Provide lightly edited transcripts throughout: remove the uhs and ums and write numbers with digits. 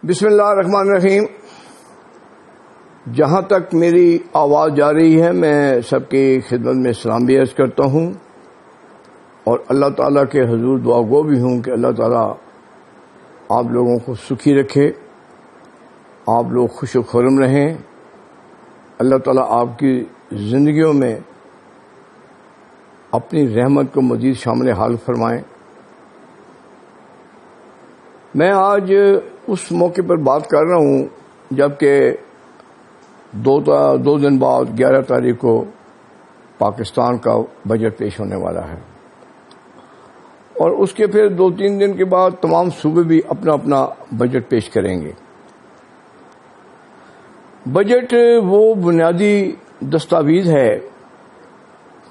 بسم اللہ الرحمن الرحیم. جہاں تک میری آواز جا رہی ہے میں سب کی خدمت میں سلام بھی عرض کرتا ہوں اور اللہ تعالیٰ کے حضور دعا گو بھی ہوں کہ اللہ تعالیٰ آپ لوگوں کو سکھی رکھے، آپ لوگ خوش و خرم رہیں، اللہ تعالیٰ آپ کی زندگیوں میں اپنی رحمت کو مزید شامل حال فرمائیں. میں آج اس موقع پر بات کر رہا ہوں جبکہ دو دن بعد 11 تاریخ کو پاکستان کا بجٹ پیش ہونے والا ہے اور اس کے پھر 2-3 دن کے بعد تمام صوبے بھی اپنا اپنا بجٹ پیش کریں گے. بجٹ وہ بنیادی دستاویز ہے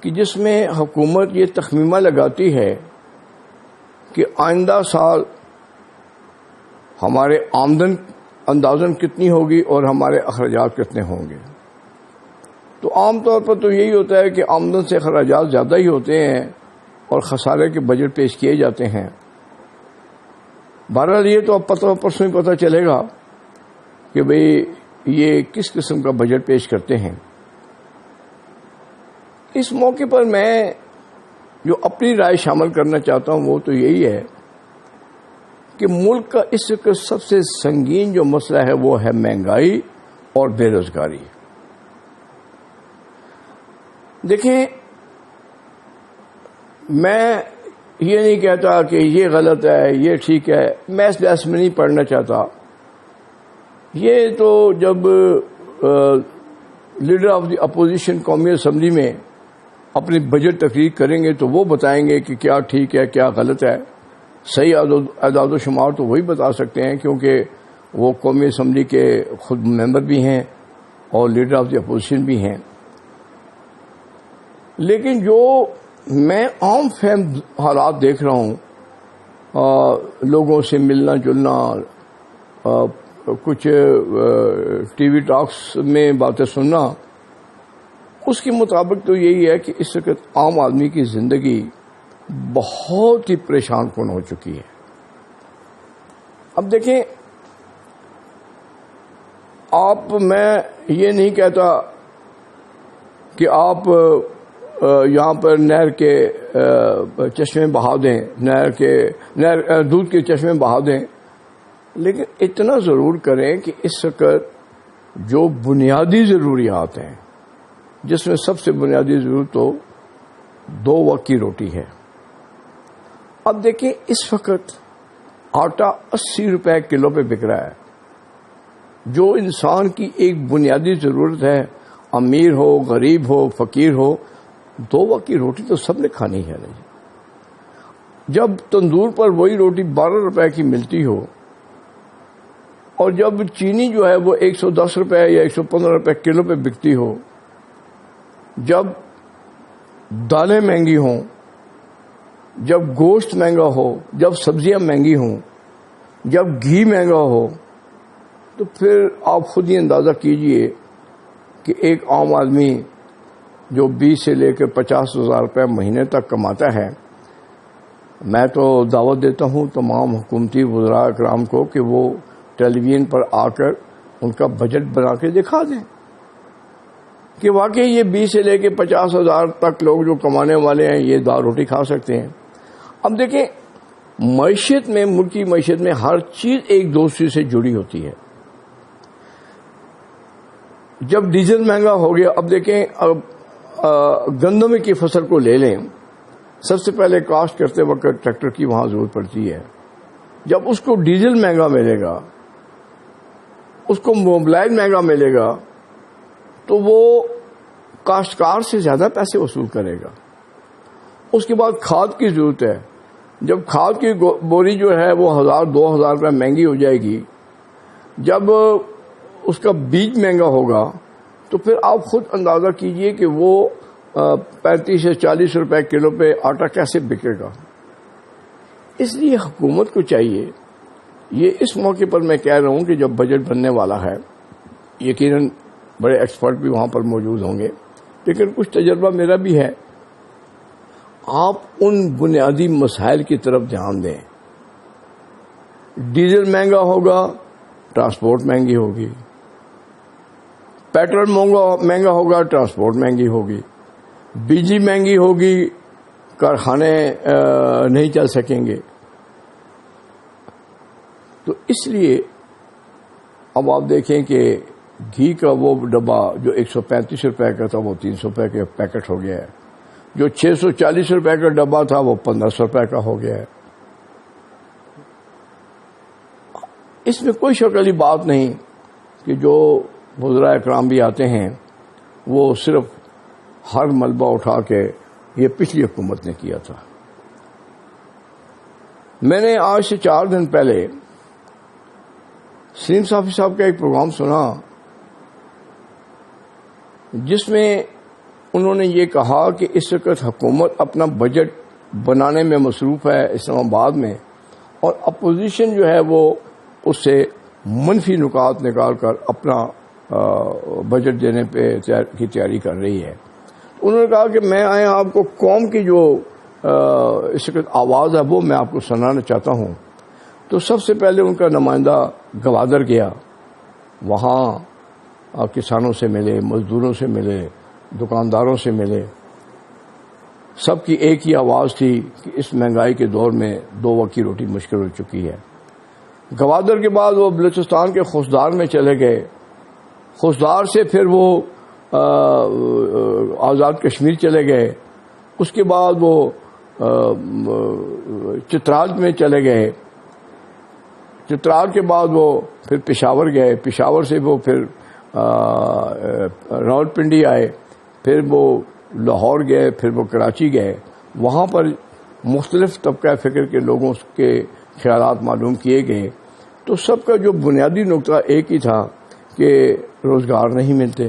کہ جس میں حکومت یہ تخمینہ لگاتی ہے کہ آئندہ سال ہمارے آمدن اندازاً کتنی ہوگی اور ہمارے اخراجات کتنے ہوں گے. تو عام طور پر تو یہی ہوتا ہے کہ آمدن سے اخراجات زیادہ ہی ہوتے ہیں اور خسارے کے بجٹ پیش کیے جاتے ہیں. بہرحال یہ تو اب پرسوں ہی پتہ چلے گا کہ بھئی یہ کس قسم کا بجٹ پیش کرتے ہیں. اس موقع پر میں جو اپنی رائے شامل کرنا چاہتا ہوں وہ تو یہی ہے کہ ملک کا اس وقت سب سے سنگین جو مسئلہ ہے وہ ہے مہنگائی اور بے روزگاری. دیکھیں، میں یہ نہیں کہتا کہ یہ غلط ہے یہ ٹھیک ہے، میں اس بحث میں نہیں پڑھنا چاہتا. یہ تو جب لیڈر آف دی اپوزیشن قومی اسمبلی میں اپنی بجٹ تقریر کریں گے تو وہ بتائیں گے کہ کیا ٹھیک ہے کیا غلط ہے. صحیح اعداد و شمار تو وہی بتا سکتے ہیں کیونکہ وہ قومی اسمبلی کے خود ممبر بھی ہیں اور لیڈر آف دی اپوزیشن بھی ہیں. لیکن جو میں عام فہم حالات دیکھ رہا ہوں، لوگوں سے ملنا جلنا، کچھ ٹی وی ٹاکس میں باتیں سننا، اس کے مطابق تو یہی ہے کہ اس وقت عام آدمی کی زندگی بہت ہی پریشان کن ہو چکی ہے. اب دیکھیں، میں یہ نہیں کہتا کہ آپ یہاں پر نہر کے چشمے بہا دیں، دودھ کے چشمے بہا دیں، لیکن اتنا ضرور کریں کہ اس وقت جو بنیادی ضروریات ہیں جس میں سب سے بنیادی ضرورت تو 2 وقت کی روٹی ہے. اب دیکھیں، اس وقت آٹا 80 روپے کلو پہ بک رہا ہے. جو انسان کی ایک بنیادی ضرورت ہے، امیر ہو غریب ہو فقیر ہو، 2 وقت کی روٹی تو سب نے کھانی ہے. جب تندور پر وہی روٹی 12 روپے کی ملتی ہو اور جب چینی جو ہے وہ 110 روپے یا 115 روپے کلو پہ بکتی ہو، جب دالیں مہنگی ہوں، جب گوشت مہنگا ہو، جب سبزیاں مہنگی ہوں، جب گھی مہنگا ہو، تو پھر آپ خود ہی اندازہ کیجئے کہ ایک عام آدمی جو 20 سے لے کے 50,000 روپے مہینے تک کماتا ہے. میں تو دعوت دیتا ہوں تمام حکومتی وزراء اکرام کو کہ وہ ٹیلی ویژن پر آ کر ان کا بجٹ بنا کے دکھا دیں کہ واقعی یہ 20 سے لے کے 50,000 تک لوگ جو کمانے والے ہیں یہ دال روٹی کھا سکتے ہیں. اب دیکھیں، معیشت میں، ملکی معیشت میں ہر چیز ایک دوسرے سے جڑی ہوتی ہے. جب ڈیزل مہنگا ہو گیا، اب دیکھیں، گندم کی فصل کو لے لیں، سب سے پہلے کاشت کرتے وقت ٹریکٹر کی وہاں ضرورت پڑتی ہے. جب اس کو ڈیزل مہنگا ملے گا، اس کو موبلائل مہنگا ملے گا، تو وہ کاشتکار سے زیادہ پیسے وصول کرے گا. اس کے بعد کھاد کی ضرورت ہے. جب کھاد کی بوری جو ہے وہ 1,000-2,000 روپے مہنگی ہو جائے گی، جب اس کا بیج مہنگا ہوگا تو پھر آپ خود اندازہ کیجئے کہ وہ 35 سے 40 روپے کلو پہ آٹا کیسے بکے گا. اس لیے حکومت کو چاہیے، یہ اس موقع پر میں کہہ رہا ہوں کہ جب بجٹ بننے والا ہے، یقیناً بڑے ایکسپرٹ بھی وہاں پر موجود ہوں گے، لیکن کچھ تجربہ میرا بھی ہے، آپ ان بنیادی مسائل کی طرف دھیان دیں. ڈیزل مہنگا ہوگا ٹرانسپورٹ مہنگی ہوگی، پیٹرول مہنگا ہوگا، ٹرانسپورٹ مہنگی ہوگی، بجلی مہنگی ہوگی، کارخانے نہیں چل سکیں گے. تو اس لیے اب آپ دیکھیں کہ گھی کا وہ ڈبہ جو 135 روپے کا تھا وہ 300 روپے کا پیکٹ ہو گیا ہے، جو 640 روپے کا ڈبہ تھا وہ 1500 روپے کا ہو گیا ہے. اس میں کوئی شک والی بات نہیں کہ جو وزراء اکرام بھی آتے ہیں وہ صرف ہر ملبہ اٹھا کے یہ پچھلی حکومت نے کیا تھا. میں نے آج سے 4 دن پہلے سلیم صافی صاحب کا ایک پروگرام سنا جس میں انہوں نے یہ کہا کہ اس وقت حکومت اپنا بجٹ بنانے میں مصروف ہے اسلام آباد میں، اور اپوزیشن جو ہے وہ اس سے منفی نکات نکال کر اپنا بجٹ دینے کی تیاری کر رہی ہے. انہوں نے کہا کہ میں آپ کو قوم کی جو اس وقت آواز ہے وہ میں آپ کو سنانا چاہتا ہوں. تو سب سے پہلے ان کا نمائندہ گوادر گیا، وہاں کسانوں سے ملے، مزدوروں سے ملے، دکانداروں سے ملے. سب کی ایک ہی آواز تھی کہ اس مہنگائی کے دور میں 2 وقت کی روٹی مشکل ہو چکی ہے. گوادر کے بعد وہ بلوچستان کے خوشدار میں چلے گئے، خوشدار سے پھر وہ آزاد کشمیر چلے گئے، اس کے بعد وہ چترال میں چلے گئے، چترال کے بعد وہ پھر پشاور گئے، پشاور سے وہ پھر راولپنڈی آئے، پھر وہ لاہور گئے، پھر وہ کراچی گئے. وہاں پر مختلف طبقہ فکر کے لوگوں کے خیالات معلوم کیے گئے. تو سب کا جو بنیادی نقطہ ایک ہی تھا کہ روزگار نہیں ملتے.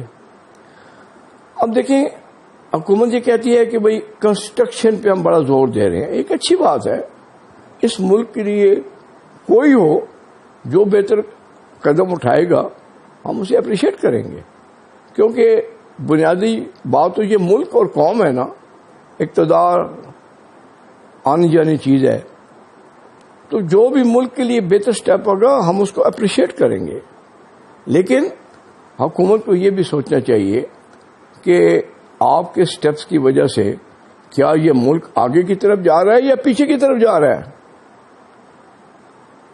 اب دیکھیں حکومت یہ کہتی ہے کہ بھئی کنسٹرکشن پہ ہم بڑا زور دے رہے ہیں. ایک اچھی بات ہے، اس ملک کے لیے کوئی ہو جو بہتر قدم اٹھائے گا ہم اسے اپریشیٹ کریں گے، کیونکہ بنیادی بات تو یہ ملک اور قوم ہے نا، اقتدار آنی جانی چیز ہے. تو جو بھی ملک کے لیے بہتر سٹیپ ہوگا ہم اس کو اپریشیٹ کریں گے. لیکن حکومت کو یہ بھی سوچنا چاہیے کہ آپ کے سٹیپس کی وجہ سے کیا یہ ملک آگے کی طرف جا رہا ہے یا پیچھے کی طرف جا رہا ہے.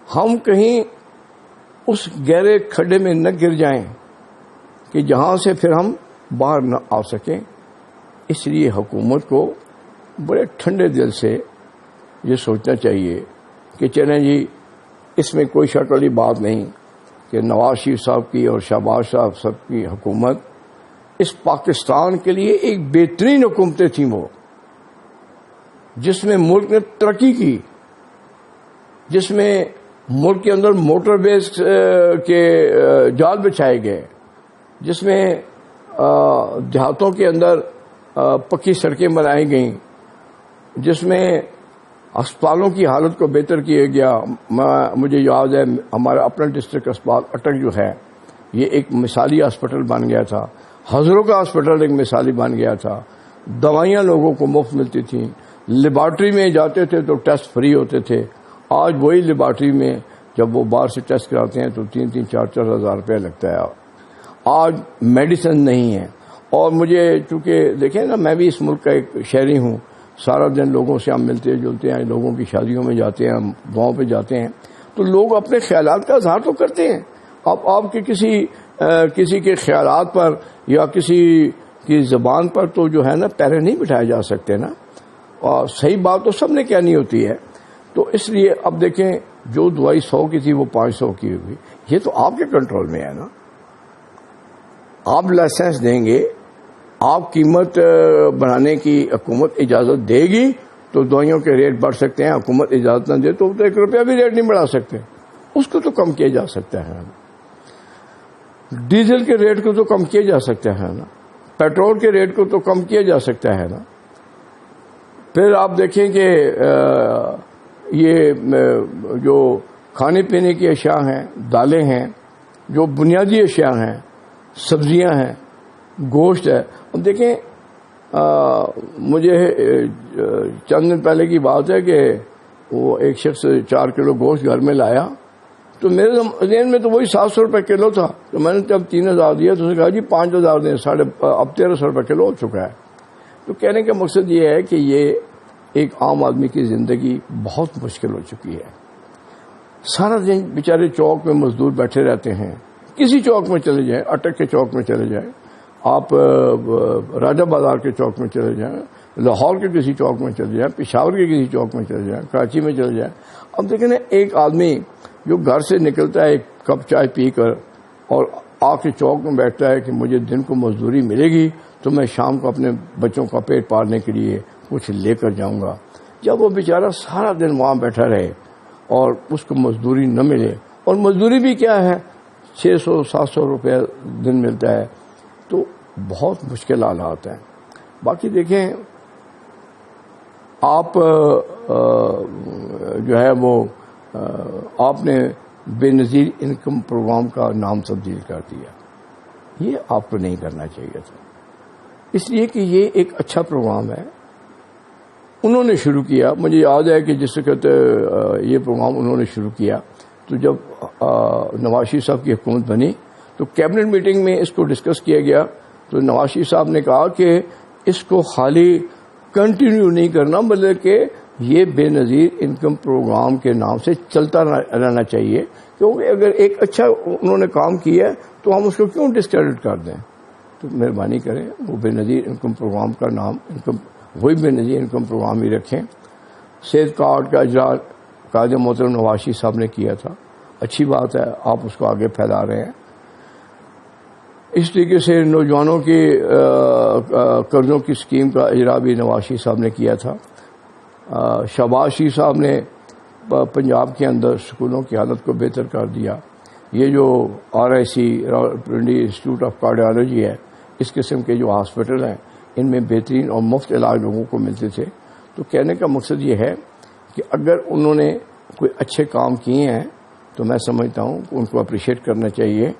ہم کہیں اس گہرے کھڈے میں نہ گر جائیں کہ جہاں سے پھر ہم باہر نہ آ سکیں. اس لیے حکومت کو بڑے ٹھنڈے دل سے یہ سوچنا چاہیے کہ چلیں جی، اس میں کوئی شک والی بات نہیں کہ نواز شریف صاحب کی اور شہباز صاحب کی حکومت اس پاکستان کے لیے ایک بہترین حکومتیں تھیں، وہ جس میں ملک نے ترقی کی، جس میں ملک کے اندر موٹر ویز کے جال بچھائے گئے، جس میں دیہاتوں کے اندر پکی سڑکیں بنائی گئیں، جس میں اسپتالوں کی حالت کو بہتر کیا گیا. مجھے یاد ہے ہمارا اپنا ڈسٹرکٹ اسپتال اٹک جو ہے یہ ایک مثالی ہاسپٹل بن گیا تھا. ہزاروں کا ہاسپٹل ایک مثالی بن گیا تھا. دوائیاں لوگوں کو مفت ملتی تھیں. لیبارٹری میں جاتے تھے تو ٹیسٹ فری ہوتے تھے. آج وہی لیبارٹری میں جب وہ باہر سے ٹیسٹ کراتے ہیں تو 3-4 ہزار روپے لگتا ہے. آج میڈیسن نہیں ہے. اور مجھے چونکہ دیکھیں نا، میں بھی اس ملک کا ایک شہری ہوں. سارا دن لوگوں سے ہم ملتے جلتے ہیں، لوگوں کی شادیوں میں جاتے ہیں، ہم گاؤں پہ جاتے ہیں، تو لوگ اپنے خیالات کا اظہار تو کرتے ہیں. آپ کے کسی کے خیالات پر یا کسی کی زبان پر تو جو ہے نا پیرے نہیں بٹھائے جا سکتے نا. اور صحیح بات تو سب نے کہنی ہوتی ہے. تو اس لیے اب دیکھیں جو دوائی 100 کی تھی وہ 500 کی ہوئی. یہ تو آپ کے کنٹرول میں ہے نا. آپ لائسنس دیں گے، آپ قیمت بڑھانے کی حکومت اجازت دے گی تو دوائیوں کے ریٹ بڑھ سکتے ہیں. حکومت اجازت نہ دے تو 1 روپیہ بھی ریٹ نہیں بڑھا سکتے. اس کو تو کم کیا جا سکتا ہے. ڈیزل کے ریٹ کو تو کم کیا جا سکتا ہے نا. پیٹرول کے ریٹ کو تو کم کیا جا سکتا ہے نا. پھر آپ دیکھیں کہ یہ جو کھانے پینے کی اشیاء ہیں، دالیں ہیں، جو بنیادی اشیاء ہیں، سبزیاں ہیں، گوشت ہے. اب دیکھیں مجھے چند دن پہلے کی بات ہے کہ وہ ایک شخص 4 کلو گوشت گھر میں لایا تو میرے ذہن میں تو وہی 700 روپے کلو تھا. تو میں نے جب 3000 دیا تو اس نے کہا جی 5000 دیں, اب 1300 روپے کلو ہو چکا ہے. تو کہنے کا مقصد یہ ہے کہ یہ ایک عام آدمی کی زندگی بہت مشکل ہو چکی ہے. سارا دن بیچارے چوک میں مزدور بیٹھے رہتے ہیں. کسی چوک میں چلے جائیں, اٹک کے چوک میں چلے جائیں, آپ راجہ بازار کے چوک میں چلے جائیں, لاہور کے کسی چوک میں چلے جائیں, پشاور کے کسی چوک میں چلے جائیں, کراچی میں چلے جائیں. اب دیکھیں نا, ایک آدمی جو گھر سے نکلتا ہے ایک کپ چائے پی کر اور آ کے چوک میں بیٹھتا ہے کہ مجھے دن کو مزدوری ملے گی تو میں شام کو اپنے بچوں کا پیٹ پالنے کے لیے کچھ لے کر جاؤں گا. جب وہ بیچارہ سارا دن وہاں بیٹھا رہے اور اس کو مزدوری نہ ملے, اور مزدوری بھی کیا ہے 600-700 روپے دن ملتا ہے, تو بہت مشکل حالات ہیں. باقی دیکھیں آپ جو ہے وہ آپ نے بے نظیر انکم پروگرام کا نام تبدیل کر دیا. یہ آپ کو نہیں کرنا چاہیے تھا, اس لیے کہ یہ ایک اچھا پروگرام ہے. انہوں نے شروع کیا, مجھے یاد ہے کہ جس وقت یہ پروگرام انہوں نے شروع کیا تو جب نواز شریف صاحب کی حکومت بنی تو کیبنٹ میٹنگ میں اس کو ڈسکس کیا گیا. تو نواز شریف صاحب نے کہا کہ اس کو خالی کنٹینیو نہیں کرنا بلکہ یہ بے نظیر انکم پروگرام کے نام سے چلتا رہنا چاہیے, کیونکہ اگر ایک اچھا انہوں نے کام کیا ہے تو ہم اس کو کیوں ڈسکریڈٹ کر دیں. تو مہربانی کریں وہ بے نظیر انکم پروگرام کا نام وہی بے نظیر انکم پروگرام ہی رکھیں. صحت کارڈ کا اجرا قائد محترم نواز شریف صاحب نے کیا تھا, اچھی بات ہے, آپ اس کو آگے پھیلا رہے ہیں. اس طریقے سے نوجوانوں کی قرضوں کی اسکیم کا اجرا بھی نواز شریف صاحب نے کیا تھا. شہباز شریف صاحب نے پنجاب کے اندر اسکولوں کی حالت کو بہتر کر دیا. یہ جو RIC Rawalpindi institute of cardiology ہے, اس قسم کے جو ہاسپٹل ہیں ان میں بہترین اور مفت علاج لوگوں کو ملتے تھے. تو کہنے کا مقصد یہ ہے کہ اگر انہوں نے کوئی اچھے کام کیے ہیں تو میں سمجھتا ہوں کہ ان کو اپریشیٹ کرنا چاہیے.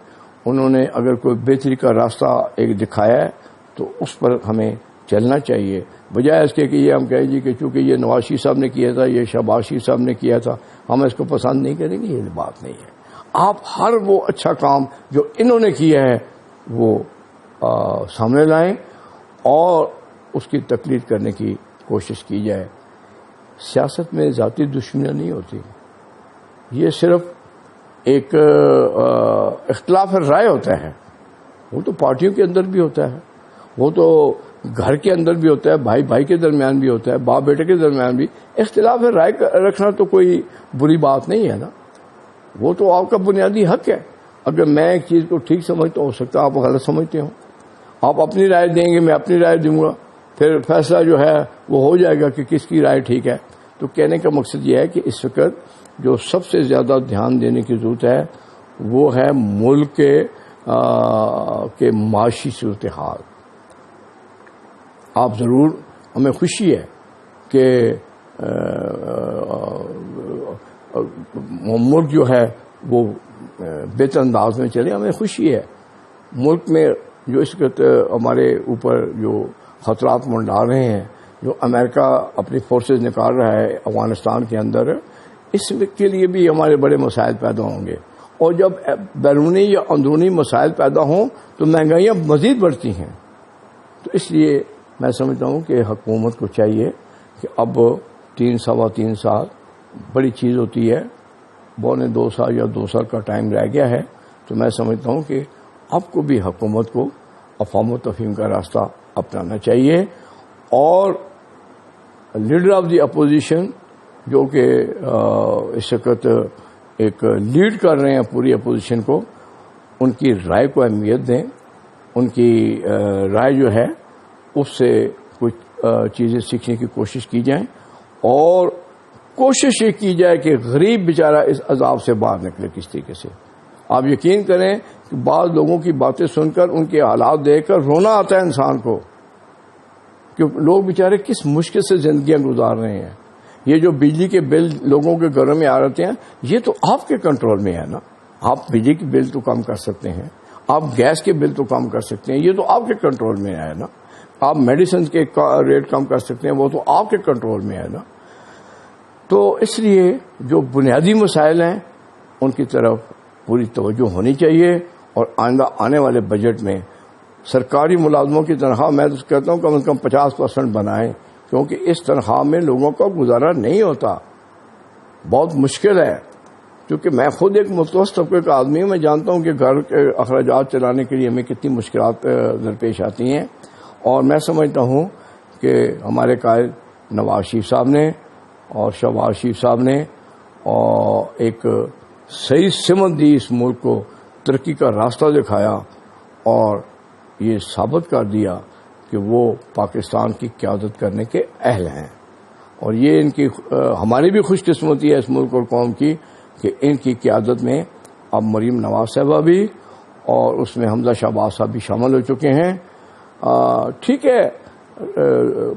انہوں نے اگر کوئی بہتری کا راستہ ایک دکھایا ہے تو اس پر ہمیں چلنا چاہیے, بجائے اس کے کہ یہ ہم کہیں جی کہ چونکہ یہ نواز شریف صاحب نے کیا تھا, یہ شہباز شریف صاحب نے کیا تھا, ہم اس کو پسند نہیں کریں گے. یہ بات نہیں ہے. آپ ہر وہ اچھا کام جو انہوں نے کیا ہے وہ سامنے لائیں اور اس کی تقلید کرنے کی کوشش کی جائے. سیاست میں ذاتی دشمنیاں نہیں ہوتی, یہ صرف ایک اختلاف رائے ہوتا ہے. وہ تو پارٹیوں کے اندر بھی ہوتا ہے, وہ تو گھر کے اندر بھی ہوتا ہے, بھائی بھائی کے درمیان بھی ہوتا ہے, باپ بیٹے کے درمیان بھی. اختلاف رائے رکھنا تو کوئی بری بات نہیں ہے نا, وہ تو آپ کا بنیادی حق ہے. اگر میں ایک چیز کو ٹھیک سمجھتا ہوں, ہو سکتا ہے آپ غلط سمجھتے ہوں, آپ اپنی رائے دیں گے, میں اپنی رائے دوں گا, پھر فیصلہ جو ہے وہ ہو جائے گا کہ کس کی رائے ٹھیک ہے. تو کہنے کا مقصد یہ ہے کہ اس وقت جو سب سے زیادہ دھیان دینے کی ضرورت ہے وہ ہے ملک کے معاشی صورتحال. آپ ضرور, ہمیں خوشی ہے کہ ملک جو ہے وہ بہتر انداز میں چلے. ہمیں خوشی ہے ملک میں جو اس وقت ہمارے اوپر جو خطرات منڈا رہے ہیں, جو امریکہ اپنی فورسز نکال رہا ہے افغانستان کے اندر, اس کے لیے بھی ہمارے بڑے مسائل پیدا ہوں گے. اور جب بیرونی یا اندرونی مسائل پیدا ہوں تو مہنگائیاں مزید بڑھتی ہیں. تو اس لیے میں سمجھتا ہوں کہ حکومت کو چاہیے کہ اب 3-3.25 سال بڑی چیز ہوتی ہے, 2.25 سال یا 2 سال کا ٹائم رہ گیا ہے. تو میں سمجھتا ہوں کہ اب کو بھی حکومت کو افہام و تفہیم کا راستہ اپنانا چاہیے, اور لیڈر آف دی اپوزیشن جو کہ اس وقت ایک لیڈ کر رہے ہیں پوری اپوزیشن کو, ان کی رائے کو اہمیت دیں. ان کی رائے جو ہے اس سے کچھ چیزیں سیکھنے کی کوشش کی جائیں, اور کوشش یہ کی جائے کہ غریب بیچارہ اس عذاب سے باہر نکلے کس طریقے سے. آپ یقین کریں کہ بعض لوگوں کی باتیں سن کر, ان کے حالات دیکھ کر رونا آتا ہے انسان کو کہ لوگ بیچارے کس مشکل سے زندگیاں گزار رہے ہیں. یہ جو بجلی کے بل لوگوں کے گھروں میں آ رہتے ہیں, یہ تو آپ کے کنٹرول میں ہے نا. آپ بجلی کے بل تو کم کر سکتے ہیں, آپ گیس کے بل تو کم کر سکتے ہیں, یہ تو آپ کے کنٹرول میں ہے نا. آپ میڈیسن کے ریٹ کم کر سکتے ہیں, وہ تو آپ کے کنٹرول میں ہے نا. تو اس لیے جو بنیادی مسائل ہیں ان کی طرف پوری توجہ ہونی چاہیے، اور آئندہ آنے والے بجٹ میں سرکاری ملازموں کی تنخواہ میں تو کہتا ہوں کم از کم 50% بنائیں، کیونکہ اس تنخواہ میں لوگوں کا گزارا نہیں ہوتا، بہت مشکل ہے. کیونکہ میں خود ایک متوسط طبقے کا آدمی ہوں، میں جانتا ہوں کہ گھر کے اخراجات چلانے کے لیے ہمیں کتنی مشکلات درپیش آتی ہیں. اور میں سمجھتا ہوں کہ ہمارے قائد نواز شریف صاحب نے اور شہباز شریف صاحب نے اور ایک صحیح سمت دی، اس ملک کو ترقی کا راستہ دکھایا اور یہ ثابت کر دیا کہ وہ پاکستان کی قیادت کرنے کے اہل ہیں. اور یہ ان کی ہماری بھی خوش قسمتی ہے اس ملک اور قوم کی کہ ان کی قیادت میں اب مریم نواز صاحبہ بھی اور اس میں حمزہ شہباز صاحب بھی شامل ہو چکے ہیں. ٹھیک ہے،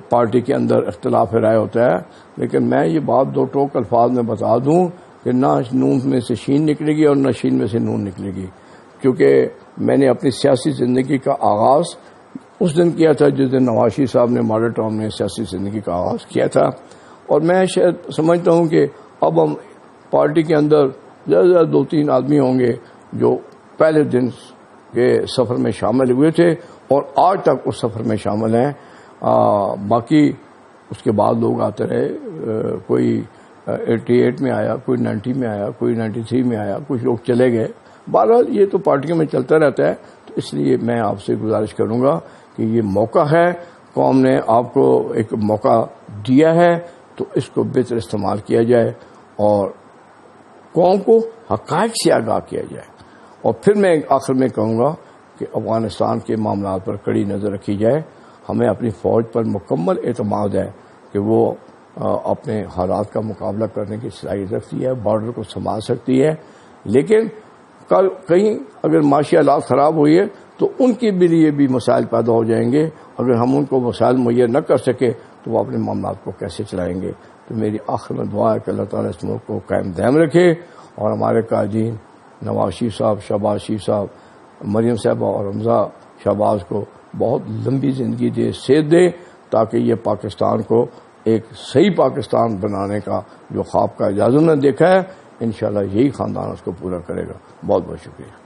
پارٹی کے اندر اختلاف رائے ہوتا ہے، لیکن میں یہ بات دو ٹوک الفاظ میں بتا دوں کہ نہ نون میں سے شین نکلے گی اور نہ شین میں سے نون نکلے گی. کیونکہ میں نے اپنی سیاسی زندگی کا آغاز اس دن کیا تھا جس دن نواز شریف صاحب نے ماڈل ٹاؤن میں سیاسی زندگی کا آغاز کیا تھا. اور میں شاید سمجھتا ہوں کہ اب ہم پارٹی کے اندر زیادہ سے زیادہ 2-3 آدمی ہوں گے جو پہلے دن کے سفر میں شامل ہوئے تھے اور آج تک اس سفر میں شامل ہیں. باقی اس کے بعد لوگ آتے رہے، کوئی 88 میں آیا، کوئی 90 میں آیا، کوئی 93 میں آیا، کچھ لوگ چلے گئے. بہرحال یہ تو پارٹیوں میں چلتا رہتا ہے. تو اس لیے میں آپ سے گزارش کروں گا کہ یہ موقع ہے، قوم نے آپ کو ایک موقع دیا ہے تو اس کو بہتر استعمال کیا جائے اور قوم کو حقائق سے آگاہ کیا جائے. اور پھر میں آخر میں کہوں گا کہ افغانستان کے معاملات پر کڑی نظر رکھی جائے. ہمیں اپنی فوج پر مکمل اعتماد ہے کہ وہ اپنے حالات کا مقابلہ کرنے کی صلاحیت رکھتی ہے، بارڈر کو سنبھال سکتی ہے. لیکن کل کہیں اگر معاشی حالات خراب ہوئی ہے تو ان کے لیے بھی مسائل پیدا ہو جائیں گے. اگر ہم ان کو مسائل مہیا نہ کر سکے تو وہ اپنے معاملات کو کیسے چلائیں گے. تو میری آخر میں دعا ہے کہ اللہ تعالیٰ اس ملک کو قائم دائم رکھے اور ہمارے قائدین نواز شریف صاحب، شہباز شریف صاحب، مریم صاحبہ اور حمزہ شہباز کو بہت لمبی زندگی دے، صحت دے، تاکہ یہ پاکستان کو ایک صحیح پاکستان بنانے کا جو خواب کا اجازت نے دیکھا ہے، انشاءاللہ یہی خاندان اس کو پورا کرے گا. بہت بہت شکریہ.